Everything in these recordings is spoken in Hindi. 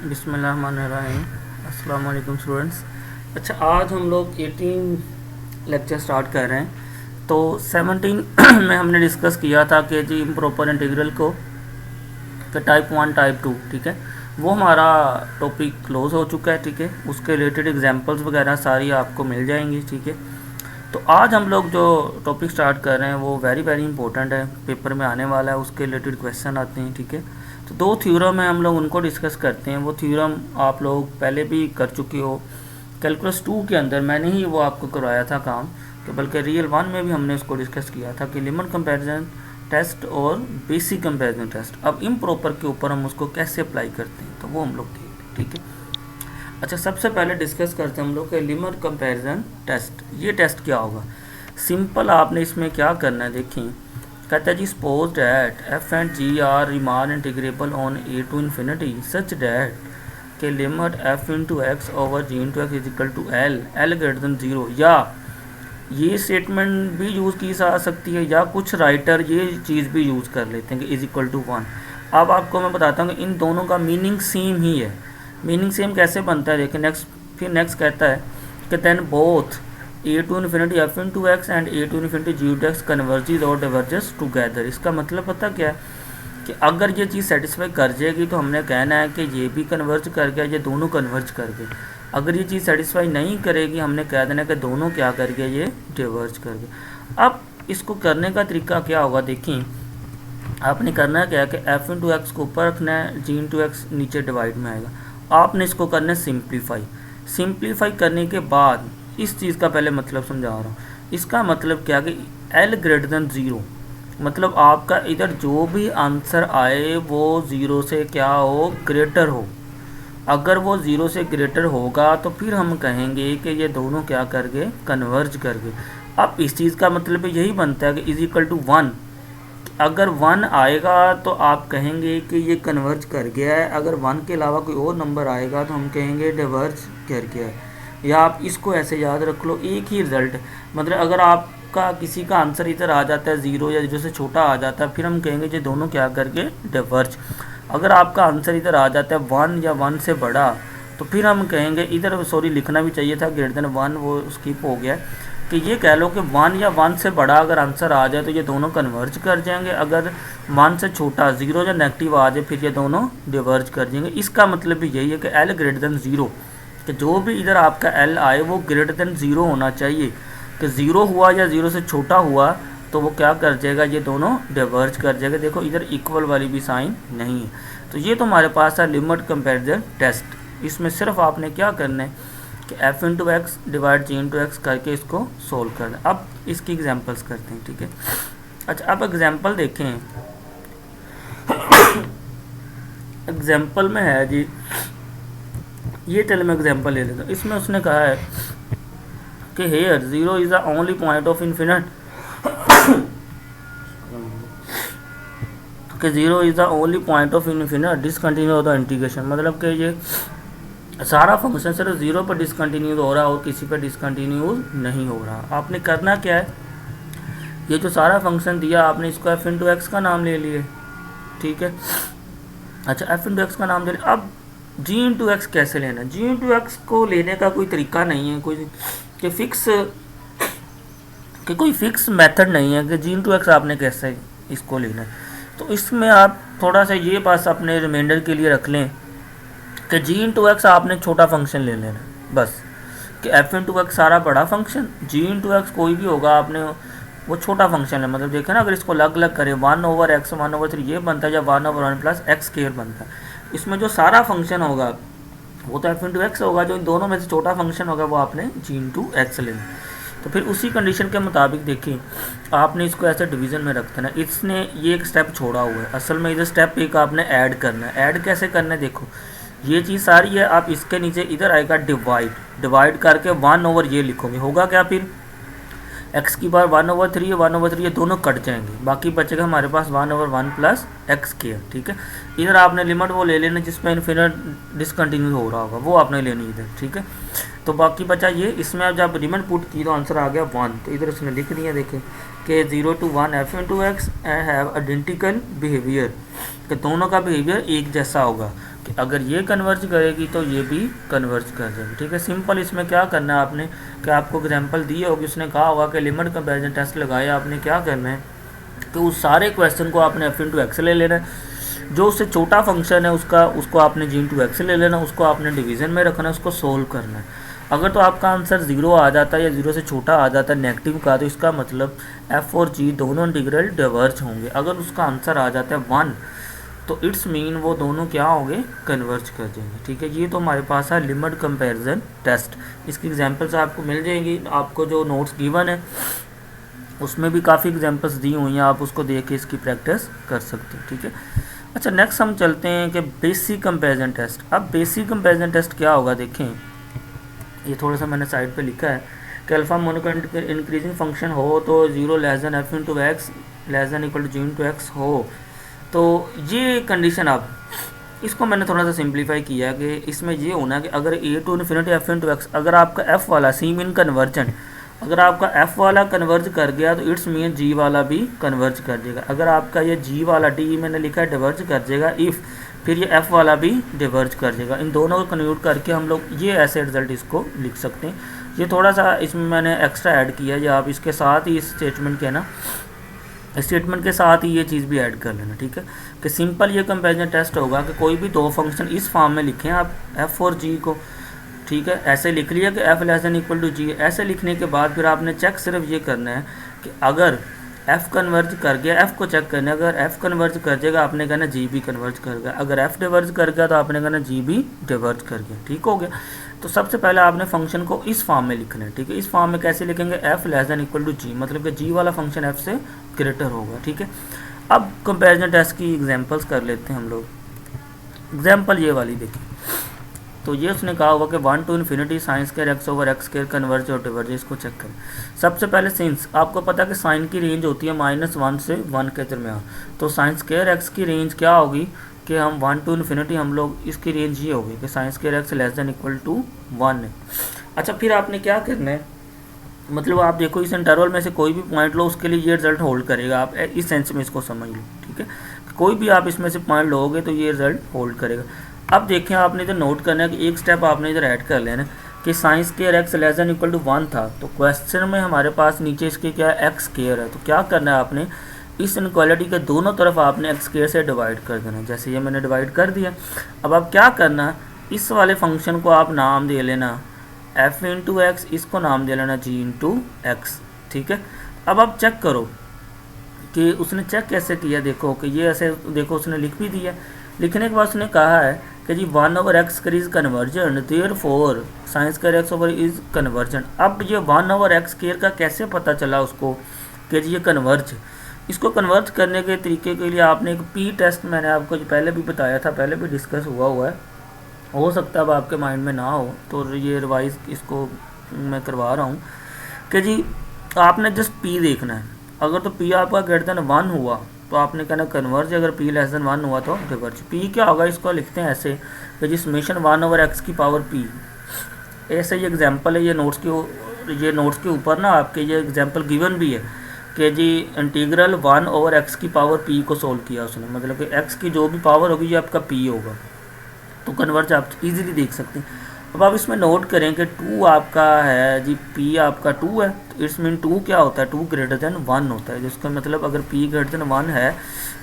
बिस्मिल्लाहिर्रहमानिर्रहीम। अस्सलाम वालेकुम स्टूडेंट्स। अच्छा, आज हम लोग 18 लेक्चर स्टार्ट कर रहे हैं। तो 17 में हमने डिस्कस किया था कि जी इम्प्रॉपर इंटीग्रल को कि टाइप 1 टाइप 2, ठीक है, वो हमारा टॉपिक क्लोज हो चुका है। ठीक है, उसके रिलेटेड एग्जांपल्स वगैरह सारी आपको मिल जाएंगी। ठीक है, तो आज हम लोग जो टॉपिक स्टार्ट कर रहे हैं वो वेरी वेरी इंपॉर्टेंट है, पेपर में आने वाला है, उसके रिलेटेड क्वेश्चन आते हैं। ठीक है, तो दो थ्योरम है, हम लोग उनको डिस्कस करते हैं। वो थ्योरम आप लोग पहले भी कर चुके हो, कैलकुलस 2 के अंदर मैंने ही वो आपको करवाया था काम, कि बल्कि रियल 1 में भी हमने उसको डिस्कस किया था कि लिमिट कंपैरिजन टेस्ट और बेसिक कंपैरिजन टेस्ट। अब इम्प्रॉपर के ऊपर हम उसको कैसे अप्लाई करते हैं तो वो हम लोग देखते हैं। ठीक है, अच्छा, सबसे पहले डिस्कस करते हैं हम लोग के लिमिट कंपैरिजन टेस्ट। ये टेस्ट क्या होगा? सिंपल, आपने इसमें क्या करना है, देखिए, कहता है जी suppose that f and g are Riemann integrable on a to infinity such that के limit f into x over g into x is equal to L, L greater than 0। या ये स्टेटमेंट भी यूज़ की जा सकती है, या कुछ राइटर ये चीज़ भी यूज़ कर लेते हैं कि इज इक्वल टू 1। अब आपको मैं बताता हूँ कि इन दोनों का मीनिंग सेम ही है। मीनिंग सेम कैसे बनता है, देखिए नेक्स्ट, फिर नेक्स्ट कहता है कि then both a to infinity f into x and a to infinity g to x converges और डिवर्जेस टुगेदर। इसका मतलब पता क्या है कि अगर ये चीज़ सेटिस्फाई कर जाएगी तो हमने कहना है कि ये भी कन्वर्ज कर गया, ये दोनों कन्वर्ज कर गए। अगर ये चीज़ सेटिस्फाई नहीं करेगी, हमने कह देना कि दोनों क्या कर गए, ये डिवर्ज कर गए। अब इसको करने का तरीका क्या होगा, देखिए, आपने करना क्या है कि एफ इंटू एक्स को ऊपर रखना है, जी इंटू एक्स नीचे डिवाइड में आएगा। आपने इसको करना है सिंप्लीफाई। सिंप्लीफाई करने के बाद इस चीज़ का पहले मतलब समझा रहा हूँ। इसका मतलब क्या कि एल ग्रेटर देन 0, मतलब आपका इधर जो भी आंसर आए वो 0 से क्या हो, ग्रेटर हो। अगर वो 0 से ग्रेटर होगा तो फिर हम कहेंगे कि ये दोनों क्या कर गए, कन्वर्ज कर गए। अब इस चीज़ का मतलब यही बनता है कि इज इक्वल टू 1। अगर 1 आएगा तो आप कहेंगे कि ये कन्वर्ज कर गया है। अगर 1 के अलावा कोई और नंबर आएगा तो हम कहेंगे डिवर्ज कर गया है। या आप इसको ऐसे याद रख लो, एक ही रिजल्ट है। मतलब अगर आपका किसी का आंसर इधर आ जाता है 0 या 0 से छोटा आ जाता है, फिर हम कहेंगे ये दोनों क्या करके डिवर्ज। अगर आपका आंसर इधर आ जाता है 1 या 1 से बड़ा, तो फिर हम कहेंगे, इधर सॉरी लिखना भी चाहिए था ग्रेटर देन 1, वो स्किप हो गया, कि ये कह लो कि 1 या 1 से बड़ा अगर आंसर आ जाए तो ये दोनों कन्वर्ज कर जाएंगे। अगर 1 से छोटा 0 या नेगेटिव आ जाए फिर ये दोनों डिवर्ज कर जाएंगे। इसका मतलब भी यही है कि एल ग्रेटर देन 0, कि जो भी इधर आपका एल आए वो ग्रेटर देन 0 होना चाहिए। कि 0 हुआ या 0 से छोटा हुआ तो वो क्या कर जाएगा, ये दोनों डिवर्ज कर जाएगा। देखो इधर इक्वल वाली भी साइन नहीं है। तो ये तो हमारे पास है लिमिट कंपैरिजन टेस्ट। इसमें सिर्फ आपने क्या करना है कि एफ इंटू एक्स डिवाइड जी इंटू एक्स करके इसको सोल्व कर दें। अब इसकी एग्जांपल्स करते हैं। ठीक है, अच्छा, अब एग्जांपल देखें। एग्जांपल में है जी, ये चलो मैं एग्जांपल ले लेता हूँ। इसमें उसने कहा है कि here 0 is the only point of infinite, कि 0 is the only point of infinite discontinue of the integration. मतलब कि ये सारा फंक्शन सिर्फ 0 पर डिसकंटिन्यूज हो रहा है और किसी पर डिसकंटिन्यूज नहीं हो रहा। आपने करना क्या है, ये जो सारा फंक्शन दिया आपने इसको एफ इंटू एक्स का नाम ले लिए। ठीक है, अच्छा, एफ इंटू एक्स का नाम ले लिया। अब जी इंटू एक्स कैसे लेना? जी इंटू एक्स को लेने का कोई तरीका नहीं है, कोई कोई फिक्स मेथड नहीं है कि जी इंटू एक्स आपने कैसे इसको लेना है। तो इसमें आप थोड़ा सा ये पास अपने रिमाइंडर के लिए रख लें कि जी इंटू एक्स आपने छोटा फंक्शन ले लेना बस, कि एफ इंटू एक्स सारा बड़ा फंक्शन, जी इंटू एक्स कोई भी होगा आपने वो छोटा फंक्शन है। मतलब देखें ना, अगर इसको अलग अलग करें 1 ओवर एक्स 1 ओवर 3 ये बनता है, या 1 ओवर 1 प्लस एक्स स्क्वायर बनता है। इसमें जो सारा फंक्शन होगा वो तो एफ इंटू एक्स होगा, जो इन दोनों में से छोटा फंक्शन होगा वो आपने जी इंटू एक्स लेना। तो फिर उसी कंडीशन के मुताबिक देखिए आपने इसको ऐसे डिवीज़न में रख देना। इसने ये एक स्टेप छोड़ा हुआ है, असल में इधर स्टेप एक आपने ऐड करना है। ऐड कैसे करना है, देखो ये चीज़ सारी है, आप इसके नीचे इधर आएगा डिवाइड, डिवाइड करके 1 ओवर ये लिखोगे, होगा क्या फिर एक्स की बार 1 ओवर 3 1 ओवर 3 ये दोनों कट जाएंगे, बाकी बचेगा हमारे पास 1 ओवर 1 प्लस एक्स स्क्वायर। ठीक है, इधर आपने लिमिट वो ले लेना जिसमें इन्फिनिट डिसकंटिन्यू हो रहा होगा, वो आपने लेनी इधर। ठीक है, तो बाकी बचा ये। इसमें अब जब लिमिट पुट की तो आंसर आ गया 1, तो इधर उसने लिख दिया, देखें कि 0 to 1 F into x have identical behaviour, कि दोनों का बिहेवियर एक जैसा होगा। कि कि अगर ये कन्वर्ज करेगी तो ये भी कन्वर्ज कर देगी, ठीक है। सिंपल इसमें क्या करना है आपने, कि आपको एग्जांपल दी होगी, उसने कहा होगा कि लिमिट कंपैरिजन टेस्ट लगाया, आपने क्या करना है कि उस सारे क्वेश्चन को आपने एफ इंटू एक्स ले लेना है, जो उससे छोटा फंक्शन है उसको आपने जी इंटू एक्स ले लेना, उसको आपने डिवीज़न में रखना है, उसको सोल्व करना है। अगर तो आपका आंसर 0 आ जाता है या 0 से छोटा आ जाता है नेगेटिव का, तो इसका मतलब एफ और जी दोनों इंटीग्रल डिवर्ज होंगे। अगर उसका आंसर आ जाता है 1 तो इट्स मीन वो दोनों क्या होंगे, कन्वर्ज कर देंगे, ठीक है। ये तो हमारे पास है लिमिट कंपैरिजन टेस्ट। इसकी एग्जांपल्स आपको मिल जाएंगी, आपको जो नोट्स गिवन है उसमें भी काफ़ी एग्जांपल्स दी हुई हैं, आप उसको देख के इसकी प्रैक्टिस कर सकते हैं, ठीक है। अच्छा, नेक्स्ट हम चलते हैं कि बेसिक कंपैरिजन टेस्ट। अब बेसिक कंपैरिजन टेस्ट क्या होगा, देखें ये थोड़ा सा मैंने साइड पे लिखा है कि अल्फा मोनो इंक्रीजिंग फंक्शन हो तो 0 less than f into x less than equal to g into x हो, तो ये कंडीशन आप इसको मैंने थोड़ा सा सिंप्लीफाई किया कि इसमें ये होना है कि अगर a to infinity f into x, अगर आपका एफ वाला सी मीन कन्वर्जन, अगर आपका एफ वाला कन्वर्ज कर गया तो इट्स मीन जी वाला भी कन्वर्ज कर देगा। अगर आपका ये जी वाला डी मैंने लिखा है डिवर्ज कर देगा इफ़, फिर ये एफ वाला भी डिवर्ज कर देगा। इन दोनों को कन्वर्ट करके हम लोग ये ऐसे रिजल्ट इसको लिख सकते हैं। ये थोड़ा सा इसमें मैंने एक्स्ट्रा ऐड किया है, या आप इसके साथ ही इस स्टेटमेंट के ना, स्टेटमेंट के साथ ही ये चीज़ भी ऐड कर लेना, ठीक है। कि सिंपल ये कंपैरिजन टेस्ट होगा कि कोई भी दो फंक्शन इस फॉर्म में लिखें आप एफ और जी को, ठीक है। ऐसे लिख लिया कि f less than equal to g. ऐसे लिखने के बाद फिर आपने चेक सिर्फ ये करना है कि अगर एफ कन्वर्ज कर गया, एफ को चेक करना है, अगर एफ कन्वर्ज कर जाएगा आपने कहना जी भी कन्वर्ज कर गया, अगर एफ डिवर्ज कर गया तो आपने कहना जी भी डिवर्ज कर गया, ठीक हो गया। तो सबसे पहले आपने फंक्शन को इस फॉर्म में लिखना है, ठीक है। इस फॉर्म में कैसे लिखेंगे, F less than equal to G, मतलब कि जी वाला फंक्शन एफ से ग्रेटर होगा, ठीक है। अब कंपैरिजन टेस्ट की एग्जांपल्स कर लेते हैं हम लोग। एग्जांपल ये वाली देखिए, तो ये उसने कहा होगा कि 1 to infinity sine square x over x square converge और डिवर्ज, इसको चेक करें। सबसे पहले सिंस आपको पता है कि साइन की रेंज होती है -1 से 1 के दरमियान, तो साइन स्क्वायर एक्स की रेंज क्या होगी कि हम 1 टू इन्फिनिटी, हम लोग इसकी रेंज ये होगी कि sine square x less than equal to 1 है। अच्छा, फिर आपने क्या करना है, मतलब आप देखो इस इंटरवल में से कोई भी पॉइंट लो, उसके लिए ये रिजल्ट होल्ड करेगा। आप इस सेंस में इसको समझ लो, ठीक है। कोई भी आप इसमें से पॉइंट लोगे तो ये रिजल्ट होल्ड करेगा। अब देखें, आपने इधर नोट करना है कि एक स्टेप आपने इधर ऐड कर लेना कि sine square x less than equal to 1 था, तो क्वेश्चन में हमारे पास नीचे इसके क्या है, एक्स स्क्वायर है। तो क्या करना है आपने, इस इनक्वालिटी के दोनों तरफ आपने एक्स स्क्वायर से डिवाइड कर देना। जैसे ये मैंने डिवाइड कर दिया। अब आप क्या करना है, इस वाले फंक्शन को आप नाम दे लेना एफ इंटू एक्स, इसको नाम दे लेना जी इंटू एक्स, ठीक है। अब आप चेक करो कि उसने चेक कैसे किया, देखो कि ये ऐसे देखो उसने लिख भी दिया। लिखने के बाद उसने कहा है कि जी 1 over x square is conversion, therefore sign square x over is conversion. अब ये 1 ओवर एक्स स्क्वायर का कैसे पता चला उसको कि जी ये कन्वर्ज, इसको कन्वर्ज करने के तरीके के लिए आपने एक पी टेस्ट, मैंने आपको पहले भी बताया था, पहले भी डिस्कस हुआ है, हो सकता है अब आपके माइंड में ना हो, तो ये रिवाइज इसको मैं करवा रहा हूँ कि जी आपने जस्ट पी देखना है। अगर तो पी आपका ग्रेटर देन 1 हुआ तो आपने कहना कन्वर्ज, अगर पी लेस देन 1 हुआ तो डिवर्ज। पी क्या होगा, इसको लिखते हैं ऐसे कि जी समेशन 1 ओवर एक्स की पावर पी। ऐसे ये एग्जांपल है, ये नोट्स के ऊपर ना आपके ये एग्जांपल गिवन भी है कि जी इंटीग्रल 1 ओवर एक्स की पावर पी को सोल्व किया उसने, मतलब कि एक्स की जो भी पावर होगी ये आपका पी होगा, तो कन्वर्ज आप इजीली देख सकते हैं। अब आप इसमें नोट करें कि 2 आपका है जी, पी आपका 2 है, तो इट्स मीन 2 क्या होता है, 2 ग्रेटर देन 1 होता है, जिसका मतलब अगर पी ग्रेटर देन 1 है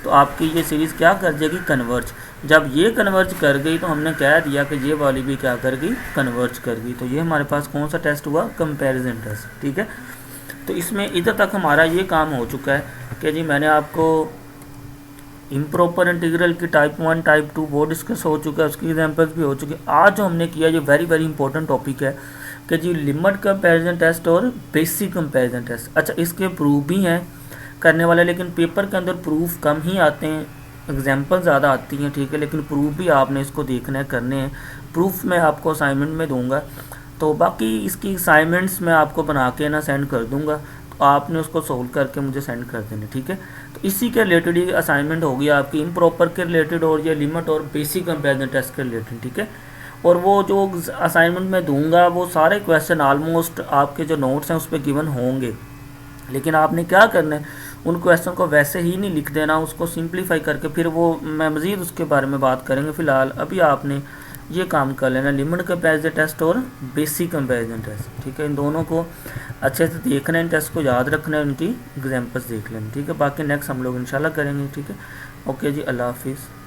तो आपकी ये सीरीज़ क्या कर जाएगी, कन्वर्ज। जब ये कन्वर्ज कर गई तो हमने कह दिया कि ये वाली भी क्या कर गई, कन्वर्ज कर गई। तो ये हमारे पास कौन सा टेस्ट हुआ, कंपैरिजन टेस्ट, ठीक है। तो इसमें इधर तक हमारा ये काम हो चुका है कि जी मैंने आपको इम्प्रॉपर इंटीग्रल की टाइप 1 टाइप 2 वो डिस्कस हो चुका है, उसकी एग्जांपल्स भी हो चुके हैं। आज जो हमने किया ये वेरी वेरी इंपॉर्टेंट टॉपिक है कि जी लिमिट कंपैरिजन टेस्ट और बेसिक कंपैरिजन टेस्ट। अच्छा, इसके प्रूफ भी हैं करने वाले, लेकिन पेपर के अंदर प्रूफ कम ही आते हैं, एग्जांपल ज़्यादा आती हैं, ठीक है। लेकिन प्रूफ भी आपने इसको देखना है, करने हैं। प्रूफ मैं आपको असाइनमेंट में दूंगा, तो बाकी इसकी असाइनमेंट्स मैं आपको बना के ना सेंड कर दूंगा, तो आपने उसको सोल्व करके मुझे सेंड कर देना, ठीक है। तो इसी के रिलेटेड ही असाइनमेंट होगी आपकी, इम्प्रॉपर के रिलेटेड और ये लिमिट और बेसिक कंपैरिजन टेस्ट के रिलेटेड, ठीक है। और वो जो असाइनमेंट मैं दूंगा वो सारे क्वेश्चन ऑलमोस्ट आपके जो नोट्स हैं उस पर गिवन होंगे, लेकिन आपने क्या करना है, उन क्वेश्चन को वैसे ही नहीं लिख देना, उसको सिंप्लीफाई करके फिर वो मैं मज़ीद उसके बारे में बात करेंगे। फ़िलहाल अभी आपने ये काम कर लेना, लिमिट कंपैरिजन टेस्ट और बेसिक कंपैरिजन टेस्ट, ठीक है। इन दोनों को अच्छे से देखना है, इन टेस्ट को याद रखना है, उनकी एग्जाम्पल्स देख लेना, ठीक है। बाकी नेक्स्ट हम लोग इंशाल्लाह करेंगे, ठीक है। ओके जी, अल्लाह हाफिज़।